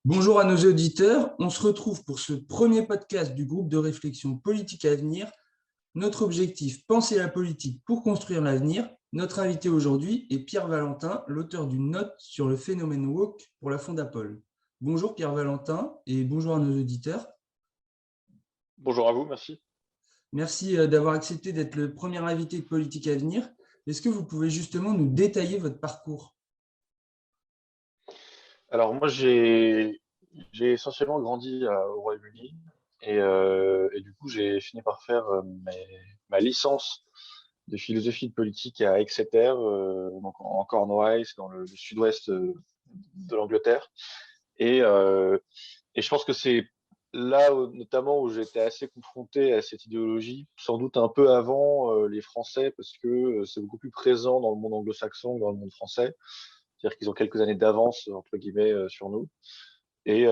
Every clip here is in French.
Bonjour à nos auditeurs, on se retrouve pour ce premier podcast du groupe de réflexion politique à venir. Notre objectif, penser la politique pour construire l'avenir. Notre invité aujourd'hui est Pierre Valentin, l'auteur d'une note sur le phénomène woke pour la Fondapol. Bonjour Pierre Valentin et bonjour à nos auditeurs. Bonjour à vous, merci. Merci d'avoir accepté d'être le premier invité de Politique à venir. Est-ce que vous pouvez justement nous détailler votre parcours ? Alors moi, j'ai essentiellement grandi au Royaume-Uni et du coup, j'ai fini par faire ma licence de philosophie de politique à Exeter, donc en Cornouailles, c'est dans le sud-ouest de l'Angleterre. Et, euh, et je pense que c'est là notamment où j'étais assez confronté à cette idéologie, sans doute un peu avant les Français, parce que c'est beaucoup plus présent dans le monde anglo-saxon que dans le monde français. C'est-à-dire qu'ils ont quelques années d'avance, entre guillemets, sur nous. Et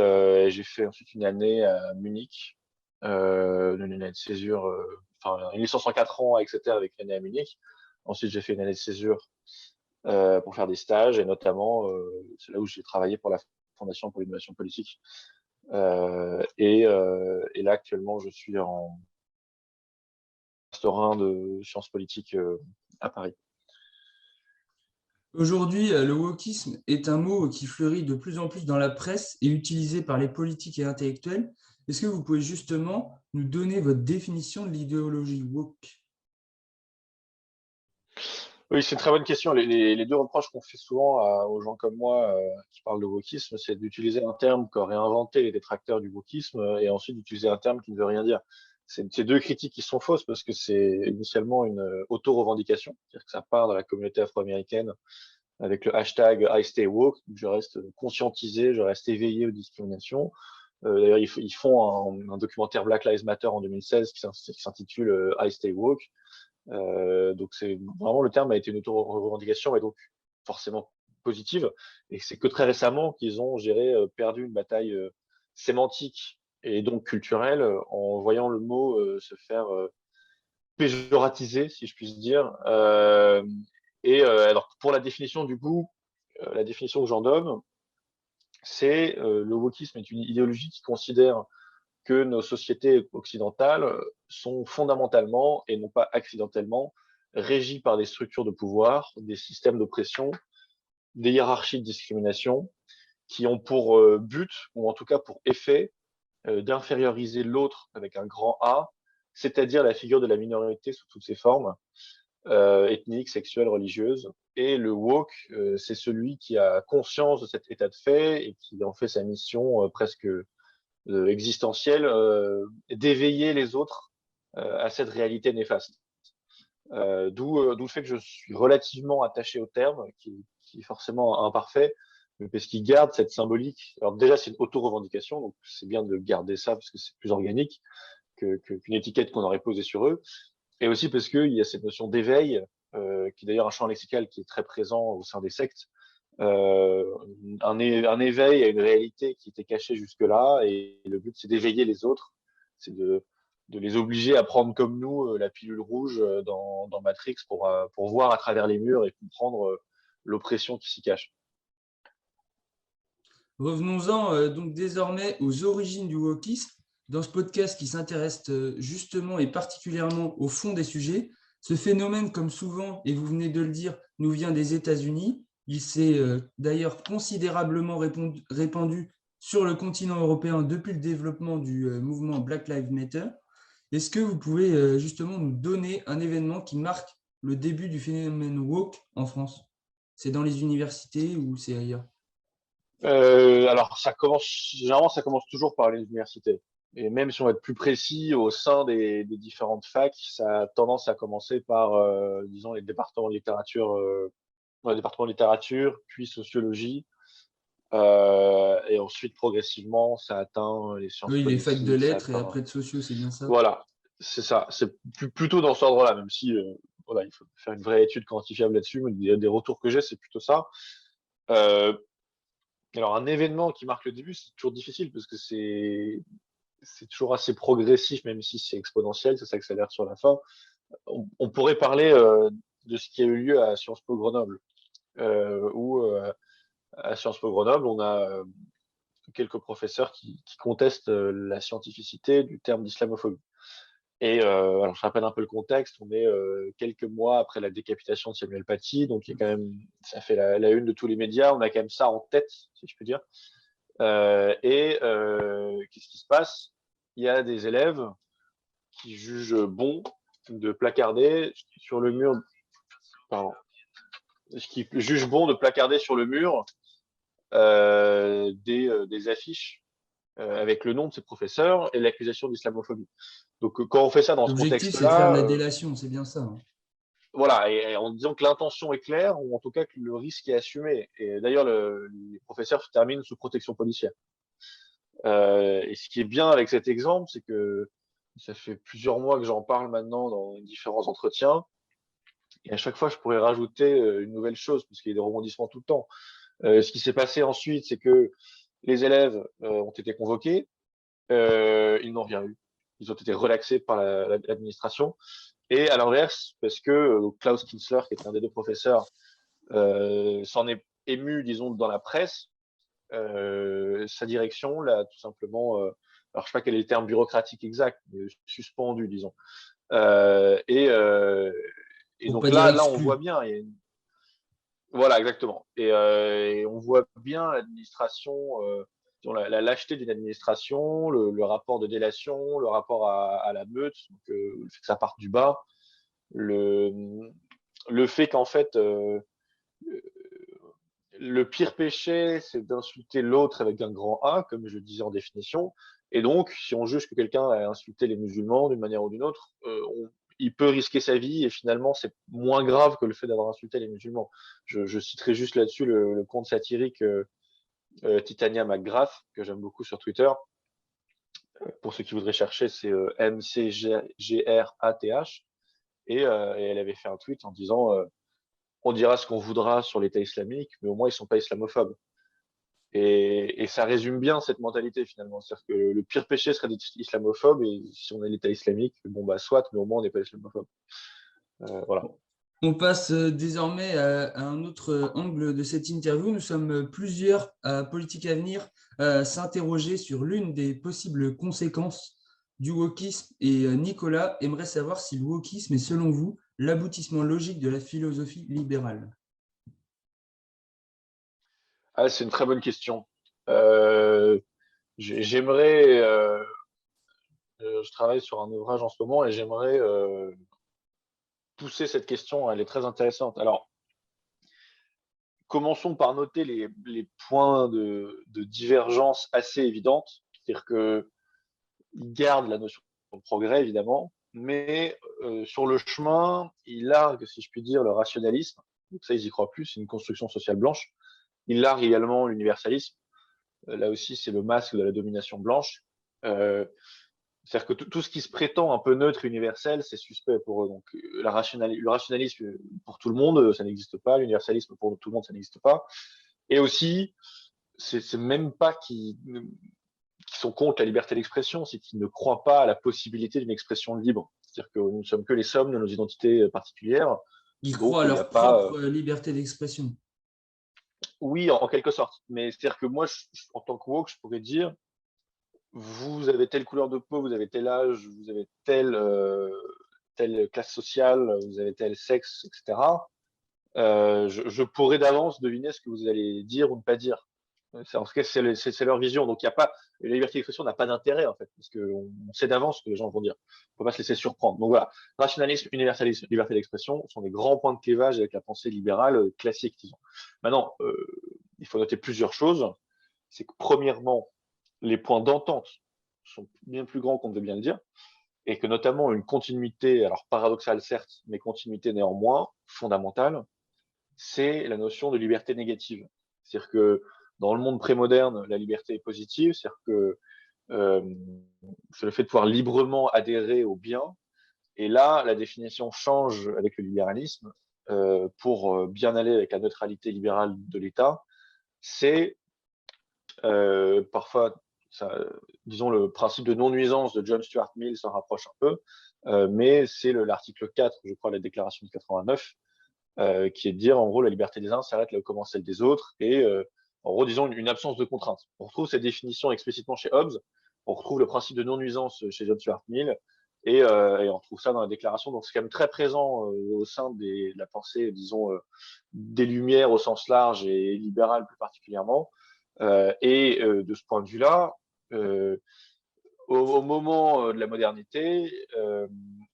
j'ai fait ensuite une année à Munich, une année de césure, enfin une licence en 4 ans, etc., avec une année à Munich. Ensuite, j'ai fait une année de césure pour faire des stages, et notamment, c'est là où j'ai travaillé pour la Fondation pour l'innovation politique. Et là, actuellement, je suis en master 1 de sciences politiques à Paris. Aujourd'hui, le wokisme est un mot qui fleurit de plus en plus dans la presse et utilisé par les politiques et intellectuels. Est-ce que vous pouvez justement nous donner votre définition de l'idéologie woke ? Oui, c'est une très bonne question. Les deux reproches qu'on fait souvent aux gens comme moi qui parlent de wokisme, c'est d'utiliser un terme qu'auraient inventé les détracteurs du wokisme et ensuite d'utiliser un terme qui ne veut rien dire. C'est deux critiques qui sont fausses parce que c'est initialement une auto-revendication, c'est-à-dire que ça part de la communauté afro-américaine avec le hashtag I stay woke, je reste conscientisé, je reste éveillé aux discriminations. D'ailleurs, ils font un documentaire Black Lives Matter en 2016 qui s'intitule I stay woke. Donc c'est vraiment le terme a été une auto-revendication et donc forcément positive. Et c'est que très récemment qu'ils ont perdu une bataille sémantique et donc culturelle en voyant le mot se faire péjoratiser, si je puis dire. Alors pour la définition du coup, la définition que j'en donne, c'est le wokisme est une idéologie qui considère que nos sociétés occidentales sont fondamentalement et non pas accidentellement régies par des structures de pouvoir, des systèmes d'oppression, des hiérarchies de discrimination qui ont pour but, ou en tout cas pour effet, d'inférioriser l'autre avec un grand A, c'est-à-dire la figure de la minorité sous toutes ses formes, ethniques, sexuelles, religieuses. Et le woke, c'est celui qui a conscience de cet état de fait et qui en fait sa mission presque existentielle, d'éveiller les autres à cette réalité néfaste. D'où le fait que je suis relativement attaché au terme, qui est forcément imparfait, mais parce qu'il garde cette symbolique. Alors déjà, c'est une auto-revendication, donc c'est bien de garder ça parce que c'est plus organique qu'une étiquette qu'on aurait posée sur eux. Et aussi parce qu'il y a cette notion d'éveil, qui est d'ailleurs un champ lexical qui est très présent au sein des sectes, un éveil à une réalité qui était cachée jusque-là, et le but c'est d'éveiller les autres, c'est de les obliger à prendre comme nous la pilule rouge dans Matrix pour voir à travers les murs et comprendre l'oppression qui s'y cache. Revenons-en donc désormais aux origines du wokisme. Dans ce podcast qui s'intéresse justement et particulièrement au fond des sujets, ce phénomène, comme souvent, et vous venez de le dire, nous vient des États-Unis. Il s'est d'ailleurs considérablement répandu sur le continent européen depuis le développement du mouvement Black Lives Matter. Est-ce que vous pouvez justement nous donner un événement qui marque le début du phénomène woke en France ? C'est dans les universités ou c'est ailleurs ? Alors, généralement, ça commence toujours par les universités. Et même si on va être plus précis, au sein des différentes facs, ça a tendance à commencer par, disons, les départements de littérature, puis sociologie, et ensuite, progressivement, ça atteint les sciences Oui, les facs de politiques, ça lettres et atteint. après de sociaux, c'est bien ça. Voilà, c'est ça. C'est plutôt dans cet ordre-là, même si, voilà, il faut faire une vraie étude quantifiable là-dessus, mais des retours que j'ai, c'est plutôt ça. Euh, alors, un événement qui marque le début, c'est toujours difficile parce que c'est toujours assez progressif, même si c'est exponentiel, ça s'accélère sur la fin. On pourrait parler de ce qui a eu lieu à Sciences Po Grenoble, où à Sciences Po Grenoble, on a quelques professeurs qui contestent la scientificité du terme d'islamophobie. Et alors, je rappelle un peu le contexte. On est quelques mois après la décapitation de Samuel Paty, donc il y a quand même, ça fait la une de tous les médias. On a quand même ça en tête, si je puis dire. Qu'est-ce qui se passe? Il y a des élèves qui jugent bon de placarder sur le mur, pardon, qui jugent bon de placarder sur le mur des affiches avec le nom de ces professeurs et l'accusation d'islamophobie. Donc, quand on fait ça dans ce L'objectif, c'est de faire de contexte-là, la délation, c'est bien ça, hein. voilà, et en disant que l'intention est claire, ou en tout cas que le risque est assumé. Et d'ailleurs, les professeurs se terminent sous protection policière. Et ce qui est bien avec cet exemple, c'est que ça fait plusieurs mois que j'en parle maintenant dans différents entretiens. Et à chaque fois, je pourrais rajouter une nouvelle chose, parce qu'il y a des rebondissements tout le temps. Ce qui s'est passé ensuite, c'est que les élèves ont été convoqués, ils n'ont rien eu. Ils ont été relaxés par l'administration. Et à l'inverse, parce que Klaus Kinsler, qui est un des deux professeurs, s'en est ému, disons, dans la presse, sa direction l'a tout simplement, alors je sais pas quel est le terme bureaucratique exact, mais suspendu, disons. Euh, et, euh, et Pour donc pas dire là, on voit exclu. bien. Voilà, exactement. Et on voit bien l'administration, la lâcheté d'une administration, le rapport de délation, le rapport à la meute, donc, le fait que ça parte du bas, le, le fait qu'en fait, le pire péché, c'est d'insulter l'autre avec un grand A, comme je le disais en définition. Et donc, si on juge que quelqu'un a insulté les musulmans d'une manière ou d'une autre, il peut risquer sa vie et finalement, c'est moins grave que le fait d'avoir insulté les musulmans. Je citerai juste là-dessus le compte satirique Titania McGrath, que j'aime beaucoup sur Twitter. Pour ceux qui voudraient chercher, c'est MCGRATH. Et elle avait fait un tweet en disant on dira ce qu'on voudra sur l'État islamique, mais au moins ils sont pas islamophobes. Et ça résume bien cette mentalité finalement. C'est-à-dire que le pire péché serait d'être islamophobe, et si on est l'État islamique, bon bah soit, mais au moins on n'est pas islamophobe. Voilà. On passe désormais à un autre angle de cette interview. Nous sommes plusieurs à Politique Avenir à s'interroger sur l'une des possibles conséquences du wokisme et Nicolas aimerait savoir si le wokisme est selon vous l'aboutissement logique de la philosophie libérale. Ah, c'est une très bonne question. Euh, j'aimerais, je travaille sur un ouvrage en ce moment et j'aimerais pousser cette question. Elle est très intéressante. Alors, commençons par noter les points de divergence assez évidentes. C'est-à-dire que il garde la notion de progrès, évidemment, mais sur le chemin, il largue, si je puis dire, le rationalisme. Donc ça, ils y croient plus, c'est une construction sociale blanche. Il largue également l'universalisme. Là aussi, c'est le masque de la domination blanche. Euh, C'est-à-dire que tout ce qui se prétend un peu neutre et universel, c'est suspect pour eux. Donc, le rationalisme pour tout le monde, ça n'existe pas. L'universalisme pour tout le monde, ça n'existe pas. Et aussi, c'est même pas qui sont contre la liberté d'expression, c'est qu'ils ne croient pas à la possibilité d'une expression libre. C'est-à-dire que nous ne sommes que les sommes de nos identités particulières. Ils Donc, croient à il n'y a leur pas. propre liberté d'expression. Oui, en quelque sorte. Mais c'est-à-dire que moi, en tant que woke, je pourrais dire vous avez telle couleur de peau, vous avez tel âge, vous avez telle classe sociale, vous avez tel sexe, etc. Je pourrais d'avance deviner ce que vous allez dire ou ne pas dire. En tout cas, c'est leur vision. Donc, il y a pas, la liberté d'expression n'a pas d'intérêt, en fait, parce qu'on sait d'avance ce que les gens vont dire. Il ne faut pas se laisser surprendre. Donc voilà, rationalisme, universalisme, liberté d'expression sont des grands points de clivage avec la pensée libérale classique, disons. Maintenant, il faut noter plusieurs choses. C'est que, premièrement, les points d'entente sont bien plus grands qu'on devait bien le dire, et que notamment une continuité, alors paradoxale certes, mais continuité néanmoins, fondamentale, c'est la notion de liberté négative. C'est-à-dire que dans le monde prémoderne, la liberté est positive, c'est-à-dire que c'est le fait de pouvoir librement adhérer au bien. Et là, la définition change avec le libéralisme pour bien aller avec la neutralité libérale de l'État. C'est parfois, ça, disons, le principe de non-nuisance de John Stuart Mill s'en rapproche un peu, mais c'est l'article 4, je crois, de la déclaration de 89, qui est de dire, en gros, la liberté des uns s'arrête là où commence celle des autres, et En gros, disons une absence de contrainte. On retrouve cette définition explicitement chez Hobbes. On retrouve le principe de non-nuisance chez John Stuart Mill. Et on retrouve ça dans la déclaration. Donc, c'est quand même très présent au sein de la pensée, disons, des Lumières au sens large et libérale plus particulièrement. De ce point de vue-là, au moment de la modernité,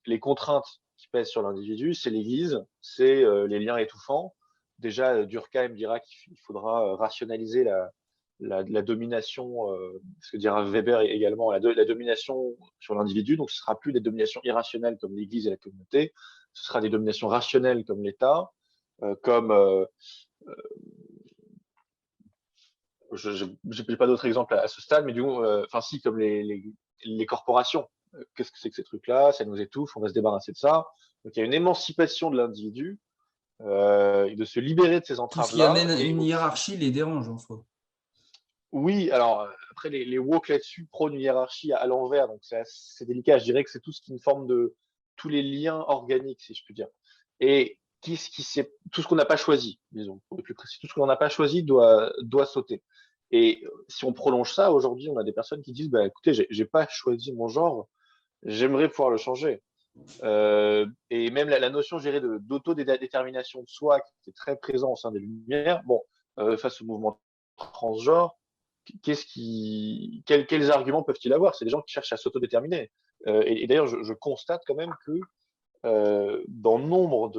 les contraintes qui pèsent sur l'individu, c'est l'Église, c'est les liens étouffants. Déjà, Durkheim dira qu'il faudra rationaliser la domination, ce que dira Weber également, la domination sur l'individu. Donc, ce ne sera plus des dominations irrationnelles comme l'Église et la communauté, ce sera des dominations rationnelles comme l'État, comme je n'ai pas d'autres exemples à ce stade, mais du coup, enfin si, comme les corporations. Qu'est-ce que c'est que ces trucs-là? Ça nous étouffe, on va se débarrasser de ça. Donc il y a une émancipation de l'individu et de se libérer de ces Tout ce qui entraves-là. amène Et une aussi, hiérarchie les dérange en soi. oui, alors après les woke là-dessus prônent une hiérarchie à l'envers, donc c'est assez délicat. Je dirais que c'est tout ce qui est une forme de tous les liens organiques, si je puis dire. Et tout ce qu'on n'a pas choisi, disons, pour être plus précis, tout ce qu'on n'a pas choisi doit sauter. Et si on prolonge ça, aujourd'hui, on a des personnes qui disent, bah, écoutez, j'ai pas choisi mon genre, j'aimerais pouvoir le changer. Et même la notion, je dirais, d'autodétermination de soi, qui est très présent au sein des Lumières, bon, face au mouvement transgenre, quels arguments peuvent-ils avoir? C'est des gens qui cherchent à s'autodéterminer. Et d'ailleurs, je constate quand même que dans nombre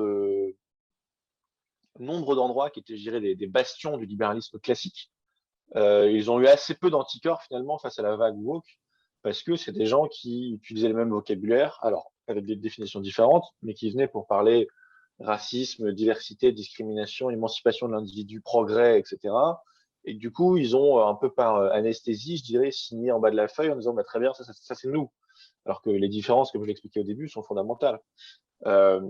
d'endroits qui étaient, je dirais, des bastions du libéralisme classique, ils ont eu assez peu d'anticorps finalement face à la vague woke, parce que c'est des gens qui utilisaient le même vocabulaire, alors avec des définitions différentes, mais qui venaient pour parler racisme, diversité, discrimination, émancipation de l'individu, progrès, etc. Et du coup, ils ont un peu par anesthésie, je dirais, signé en bas de la feuille en disant bah, très bien, ça c'est nous. Alors que les différences, comme je l'expliquais au début, sont fondamentales. Enfin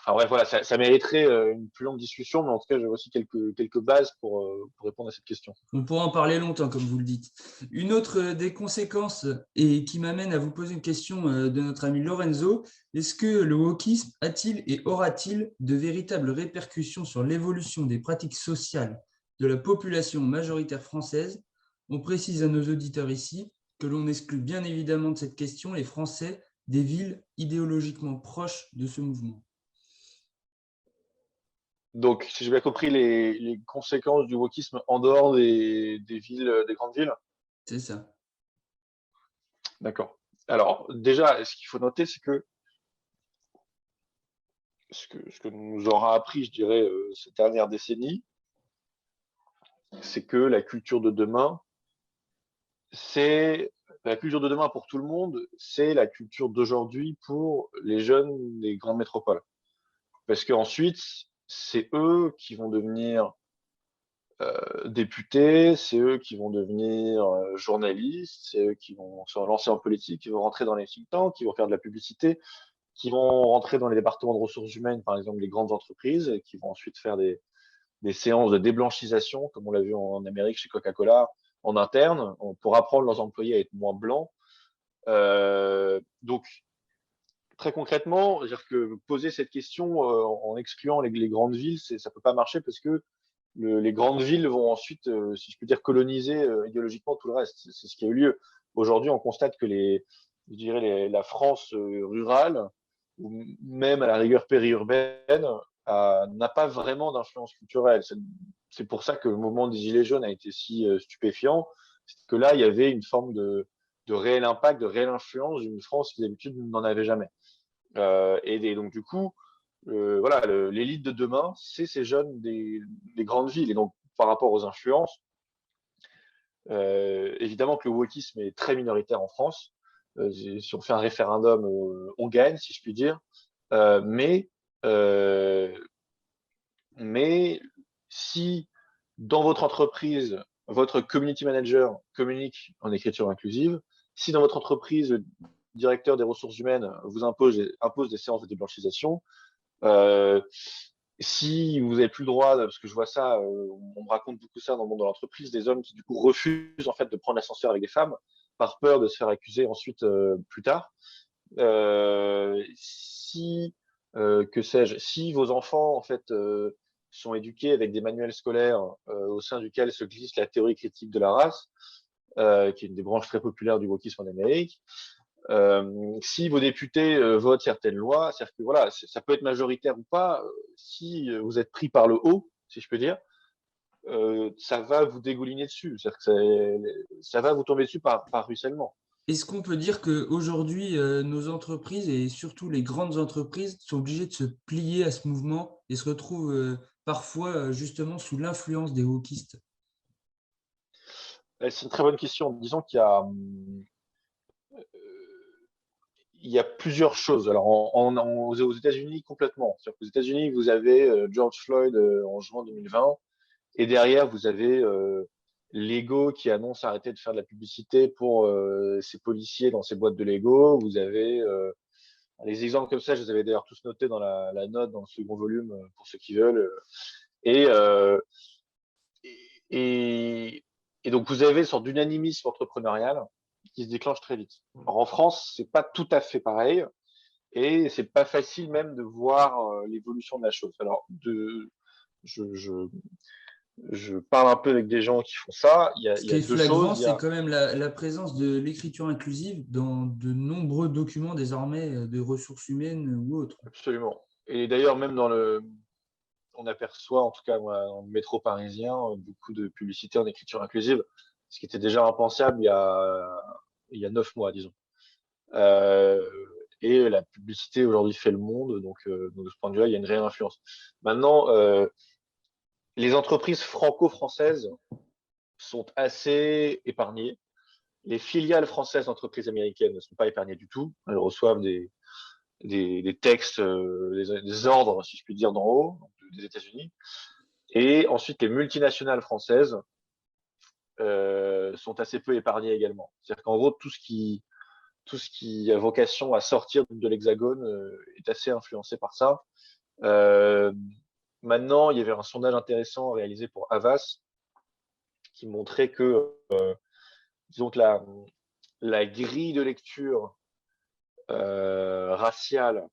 bref, voilà, ça mériterait une plus longue discussion, mais en tout cas, j'ai aussi quelques bases pour répondre à cette question. On pourra en parler longtemps, comme vous le dites. Une autre des conséquences, et qui m'amène à vous poser une question de notre ami Lorenzo, est-ce que le wokisme a-t-il et aura-t-il de véritables répercussions sur l'évolution des pratiques sociales de la population majoritaire française? On précise à nos auditeurs ici que l'on exclut bien évidemment de cette question les Français des villes idéologiquement proches de ce mouvement. Donc, si j'ai bien compris, les conséquences du wokisme en dehors des villes, des grandes villes. C'est ça. D'accord. Alors, déjà, ce qu'il faut noter, c'est que ce que nous aura appris, je dirais, cette dernière décennie, c'est que la culture de demain pour tout le monde, c'est la culture d'aujourd'hui pour les jeunes des grandes métropoles. Parce qu'ensuite, c'est eux qui vont devenir députés, c'est eux qui vont devenir journalistes, c'est eux qui vont se lancer en politique, qui vont rentrer dans les think tanks, qui vont faire de la publicité, qui vont rentrer dans les départements de ressources humaines, par exemple les grandes entreprises, et qui vont ensuite faire des séances de déblanchisation, comme on l'a vu en Amérique chez Coca-Cola, en interne, pour apprendre leurs employés à être moins blancs. Donc, très concrètement, dire que poser cette question en excluant les grandes villes, ça ne peut pas marcher parce que les grandes villes vont ensuite, si je peux dire, coloniser idéologiquement tout le reste. C'est ce qui a eu lieu. Aujourd'hui, on constate que je dirais la France rurale, ou même à la rigueur périurbaine, n'a pas vraiment d'influence culturelle. C'est pour ça que le mouvement des Gilets jaunes a été si stupéfiant. C'est que là, il y avait une forme de réel impact, de réelle influence d'une France qui d'habitude n'en avait jamais. Donc, du coup, voilà, l'élite de demain, c'est ces jeunes des grandes villes. Et donc, par rapport aux influences, évidemment que le wokisme est très minoritaire en France. Si on fait un référendum, on gagne, si je puis dire. Euh, mais, euh, mais si dans votre entreprise, votre community manager communique en écriture inclusive, si dans votre entreprise, le directeur des ressources humaines vous impose des séances de déblanchisation, euh, si vous n'avez plus le droit, parce que je vois ça, on me raconte beaucoup ça dans le monde de l'entreprise, des hommes qui du coup refusent en fait de prendre l'ascenseur avec des femmes par peur de se faire accuser ensuite plus tard. Si que sais-je, si vos enfants en fait sont éduqués avec des manuels scolaires au sein duquel se glisse la théorie critique de la race, qui est une des branches très populaires du wokisme en Amérique. Si vos députés votent certaines lois, c'est-à-dire que voilà, ça peut être majoritaire ou pas, si vous êtes pris par le haut, si je peux dire, ça va vous dégouliner dessus, c'est-à-dire que ça va vous tomber dessus par ruissellement. Est-ce qu'on peut dire qu'aujourd'hui, nos entreprises et surtout les grandes entreprises sont obligées de se plier à ce mouvement et se retrouvent parfois justement sous l'influence des wokistes? C'est une très bonne question. Disons il y a plusieurs choses. Alors, aux États-Unis, complètement. C'est-à-dire qu'aux États-Unis, vous avez George Floyd en juin 2020, et derrière, vous avez Lego qui annonce arrêter de faire de la publicité pour ses policiers dans ses boîtes de Lego. Vous avez les exemples comme ça, je les avais d'ailleurs tous notés dans la note, dans le second volume, pour ceux qui veulent. Et, euh, et, et donc, vous avez une sorte d'unanimisme entrepreneurial qui se déclenche très vite. Alors, en France, c'est pas tout à fait pareil. Et c'est pas facile même de voir l'évolution de la chose. Alors, je, je, je parle un peu avec des gens qui font ça. Ce Il y qui a est deux flagrant, choses. Il y c'est a quand même la présence de l'écriture inclusive dans de nombreux documents désormais de ressources humaines ou autres. absolument. Et d'ailleurs, même on aperçoit, en tout cas moi, dans le métro parisien, beaucoup de publicités en écriture inclusive, ce qui était déjà impensable il y a 9 mois, disons. Euh, et la publicité aujourd'hui fait le monde, donc de ce point de vue-là, il y a une réelle influence. Maintenant, les entreprises franco-françaises sont assez épargnées. Les filiales françaises d'entreprises américaines ne sont pas épargnées du tout. Elles reçoivent des textes, des ordres, si je puis dire, d'en haut, des États-Unis. Et ensuite, les multinationales françaises sont assez peu épargnées également. C'est-à-dire qu'en gros, tout ce qui a vocation à sortir de l'hexagone est assez influencé par ça. Euh, Maintenant, il y avait un sondage intéressant réalisé pour Havas qui montrait que, disons que la grille de lecture raciale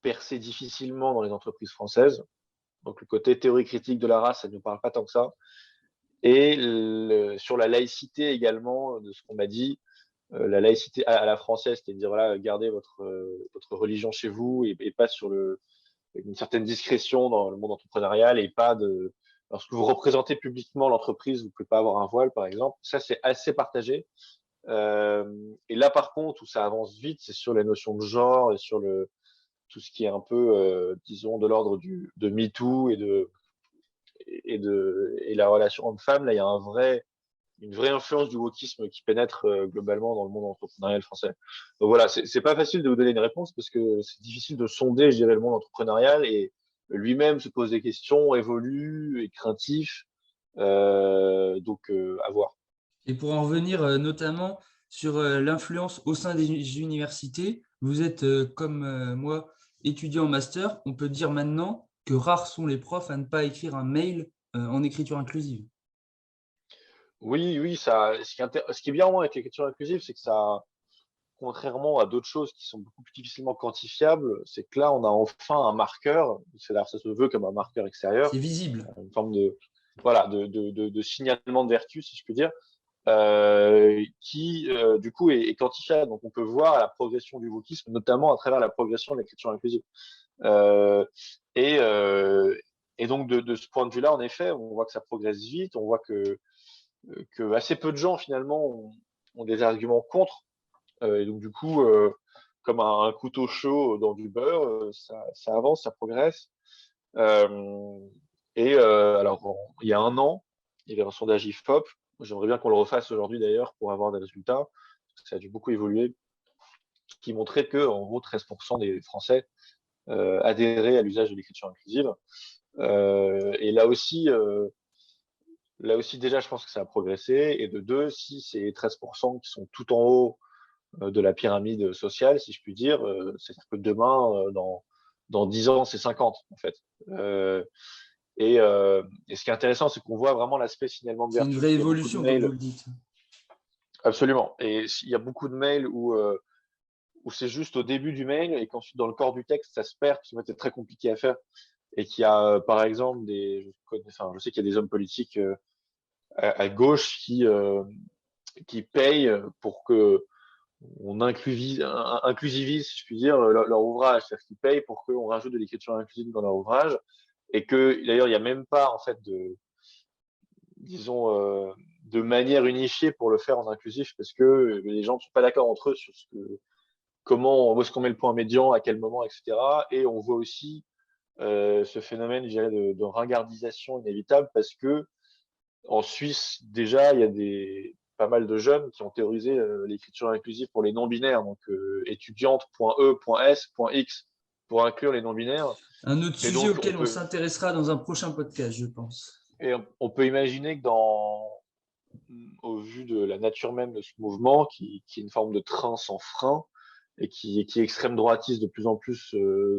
perçait difficilement dans les entreprises françaises. Donc le côté théorie critique de la race, ça ne nous parle pas tant que ça. Et sur la laïcité également, de ce qu'on m'a dit, la laïcité à la française, c'est-à-dire voilà, gardez votre religion chez vous et pas une certaine discrétion dans le monde entrepreneurial et pas de. Lorsque vous représentez publiquement l'entreprise, vous ne pouvez pas avoir un voile, par exemple. Ça, c'est assez partagé. Et là, par contre, où ça avance vite, c'est sur les notions de genre et sur tout ce qui est un peu, disons, de l'ordre de MeToo et la relation homme-femme. Là, il y a une vraie influence du wokisme qui pénètre globalement dans le monde entrepreneurial français. Donc voilà, c'est pas facile de vous donner une réponse parce que c'est difficile de sonder, je dirais, le monde entrepreneurial et lui-même se pose des questions, évolue, est craintif. À voir. Et pour en revenir notamment sur l'influence au sein des universités, vous êtes comme moi étudiant en master, on peut dire maintenant que rares sont les profs à ne pas écrire un mail en écriture inclusive. Oui, oui, ce qui est bien avec l'écriture inclusive, c'est que ça, contrairement à d'autres choses qui sont beaucoup plus difficilement quantifiables, c'est que là, on a enfin un marqueur, c'est-à-dire ça se veut comme un marqueur extérieur, C'est visible. une forme voilà, de signalement de vertu, si je puis dire, qui, du coup, est quantifiable. Donc, on peut voir la progression du wokisme, notamment à travers la progression de l'écriture inclusive. Euh, et, euh, et donc, de ce point de vue-là, en effet, on voit que ça progresse vite, on voit que assez peu de gens, finalement, ont des arguments contre. Et donc, du coup, comme un couteau chaud dans du beurre, ça avance, ça progresse. Euh, alors, il y a un an, il y avait un sondage IFOP. J'aimerais bien qu'on le refasse aujourd'hui d'ailleurs pour avoir des résultats. Ça a dû beaucoup évoluer, qui montrait que, en gros, 13% des Français adhéraient à l'usage de l'écriture inclusive. Et là aussi, déjà, je pense que ça a progressé. Et de deux, si ces 13% qui sont tout en haut de la pyramide sociale, si je puis dire, c'est-à-dire que demain, dans 10 ans, c'est 50, en fait. Et ce qui est intéressant, c'est qu'on voit vraiment l'aspect signalement de C'est une vertu. vraie Il y a beaucoup de évolution, comme vous mails, le dites. absolument. Et il y a beaucoup de mails où c'est juste au début du mail et qu'ensuite, dans le corps du texte, ça se perd, parce que c'est très compliqué à faire. et qu'il y a, par exemple, je sais qu'il y a des hommes politiques à gauche qui payent pour que on inclusivise, si je puis dire, leur ouvrage. C'est-à-dire qu'ils payent pour qu'on rajoute de l'écriture inclusive dans leur ouvrage. Et que, d'ailleurs, il n'y a même pas, en fait, disons, de manière unifiée pour le faire en inclusif, parce que les gens ne sont pas d'accord entre eux sur où est-ce qu'on met le point médian, à quel moment, etc. Et on voit aussi ce phénomène, je dirais, de ringardisation inévitable, parce que en Suisse, déjà, il y a pas mal de jeunes qui ont théorisé l'écriture inclusive pour les non-binaires, donc étudiante.e.s.x pour inclure les non-binaires. Un autre Et sujet donc, auquel on s'intéressera dans un prochain podcast, je pense. on peut imaginer que au vu de la nature même de ce mouvement, qui est une forme de train sans frein et qui extrême droitise de plus en plus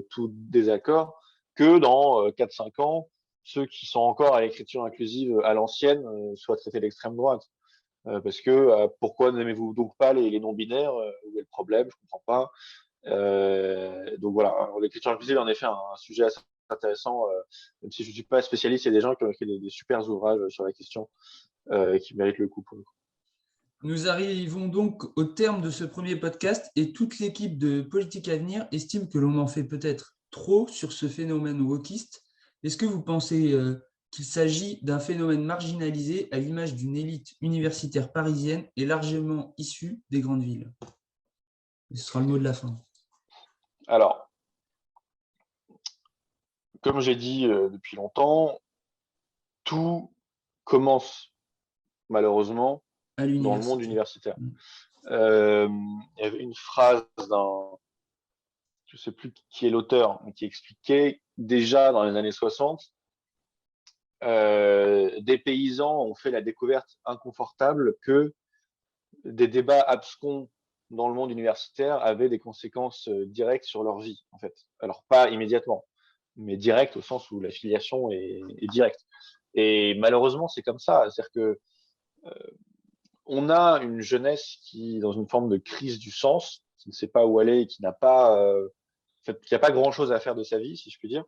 tout désaccord, que dans 4-5 ans, ceux qui sont encore à l'écriture inclusive à l'ancienne soient traités d'extrême droite. Parce que pourquoi n'aimez-vous donc pas les non-binaires? Où est le problème? Je comprends pas. Donc voilà, l'écriture inclusive est en effet un sujet assez intéressant, même si je ne suis pas spécialiste, il y a des gens qui ont écrit des super ouvrages sur la question qui méritent le coup pour le coup. Nous arrivons donc au terme de ce premier podcast et toute l'équipe de Politique à venir estime que l'on en fait peut-être trop sur ce phénomène wokiste. Est-ce que vous pensez qu'il s'agit d'un phénomène marginalisé à l'image d'une élite universitaire parisienne et largement issue des grandes villes? Ce sera le mot de la fin. Alors, comme j'ai dit depuis longtemps, tout commence malheureusement À dans le monde l'université. universitaire. Il y avait une phrase je ne sais plus qui est l'auteur, mais qui expliquait déjà dans les années 60, des paysans ont fait la découverte inconfortable que des débats abscons dans le monde universitaire avaient des conséquences directes sur leur vie, en fait. Alors, pas immédiatement, mais directes au sens où la filiation est directe. Et malheureusement, c'est comme ça. C'est-à-dire que on a une jeunesse qui est dans une forme de crise du sens, qui ne sait pas où aller, qui n'a pas, qui n'a pas grand-chose à faire de sa vie, si je puis dire.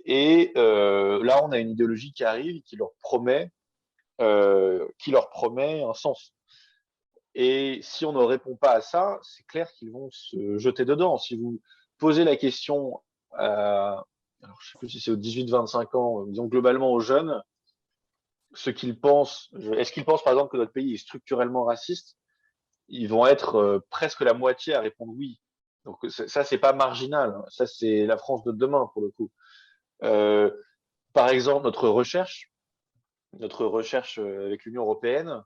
Et là, on a une idéologie qui arrive, qui leur promet un sens. Et si on ne répond pas à ça, c'est clair qu'ils vont se jeter dedans. Si vous posez la question, alors je ne sais plus si c'est aux 18-25 ans, disons globalement aux jeunes, ce qu'ils pensent, est-ce qu'ils pensent par exemple que notre pays est structurellement raciste? Ils vont être presque la moitié à répondre oui. Donc ça, c'est pas marginal. Ça, c'est la France de demain pour le coup. Euh, Par exemple, notre recherche avec l'Union européenne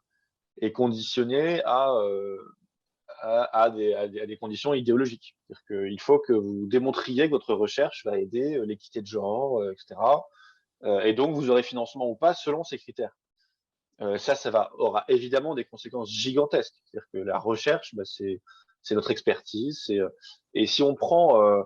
est conditionnée à des conditions idéologiques. C'est-à-dire qu'il faut que vous démontriez que votre recherche va aider l'équité de genre, etc. Et donc, vous aurez financement ou pas selon ces critères. Aura évidemment des conséquences gigantesques. C'est-à-dire que la recherche, bah, c'est notre expertise. Et si on prend,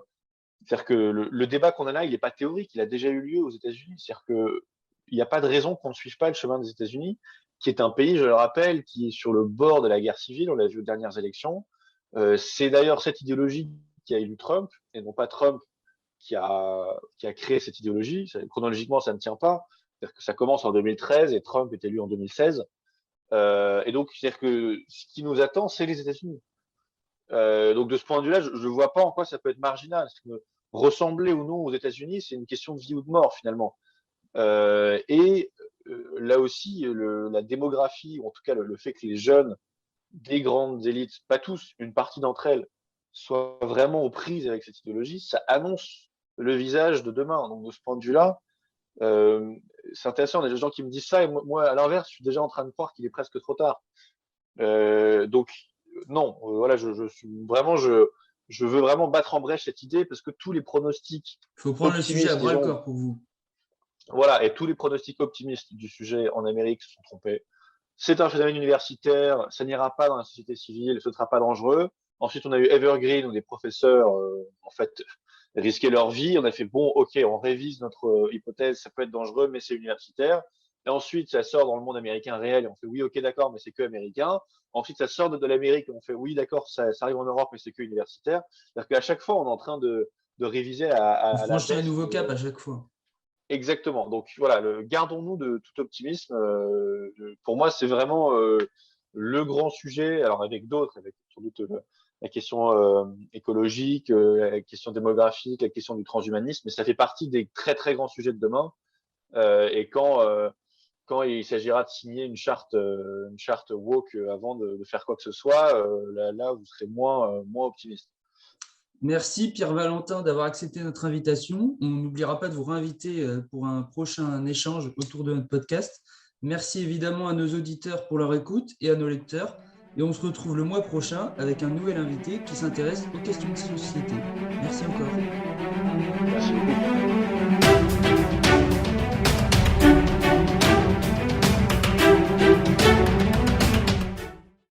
c'est-à-dire que le débat qu'on a là, il n'est pas théorique, il a déjà eu lieu aux États-Unis. C'est-à-dire que il n'y a pas de raison qu'on ne suive pas le chemin des États-Unis, qui est un pays, je le rappelle, qui est sur le bord de la guerre civile. On l'a vu aux dernières élections. C'est d'ailleurs cette idéologie qui a élu Trump, et non pas Trump qui a créé cette idéologie. Chronologiquement, ça ne tient pas. C'est-à-dire que ça commence en 2013 et Trump est élu en 2016. Et donc, c'est-à-dire que ce qui nous attend, c'est les États-Unis. Donc, de ce point de vue-là, je ne vois pas en quoi ça peut être marginal. Parce que ressembler ou non aux États-Unis, c'est une question de vie ou de mort, finalement. Et là aussi, la démographie, ou en tout cas le fait que les jeunes des grandes élites, pas tous, une partie d'entre elles, soient vraiment aux prises avec cette idéologie, ça annonce le visage de demain. Donc, de ce point de vue-là, euh, c'est intéressant. Il y a des gens qui me disent ça, et moi, à l'inverse, je suis déjà en train de croire qu'il est presque trop tard. Donc, non, voilà, je veux vraiment battre en brèche cette idée parce que tous les pronostics Il faut prendre le sujet à optimistes, bras le disons, corps pour vous. voilà, et tous les pronostics optimistes du sujet en Amérique se sont trompés. C'est un phénomène universitaire, ça n'ira pas dans la société civile, ce ne sera pas dangereux. Ensuite, on a eu Evergreen où des professeurs, en fait, risquaient leur vie. On a fait, bon, ok, on révise notre hypothèse, ça peut être dangereux, mais c'est universitaire. Et ensuite, ça sort dans le monde américain réel et on fait, oui, ok, d'accord, mais c'est que américain. Ensuite, ça sort de l'Amérique et on fait, oui, d'accord, ça arrive en Europe, mais c'est que universitaire. C'est-à-dire qu'à chaque fois, on est en train de réviser à la Franchir un baisse. nouveau cap à chaque fois. Exactement. Donc voilà, gardons-nous de tout optimisme. Pour moi, c'est vraiment le grand sujet. Alors avec d'autres, avec sans doute la question écologique, la question démographique, la question du transhumanisme, mais ça fait partie des très très grands sujets de demain. Et quand il s'agira de signer une charte woke avant de faire quoi que ce soit, là vous serez moins optimiste. Merci Pierre-Valentin d'avoir accepté notre invitation. On n'oubliera pas de vous réinviter pour un prochain échange autour de notre podcast. Merci évidemment à nos auditeurs pour leur écoute et à nos lecteurs. Et on se retrouve le mois prochain avec un nouvel invité qui s'intéresse aux questions de société. Merci encore. Merci beaucoup.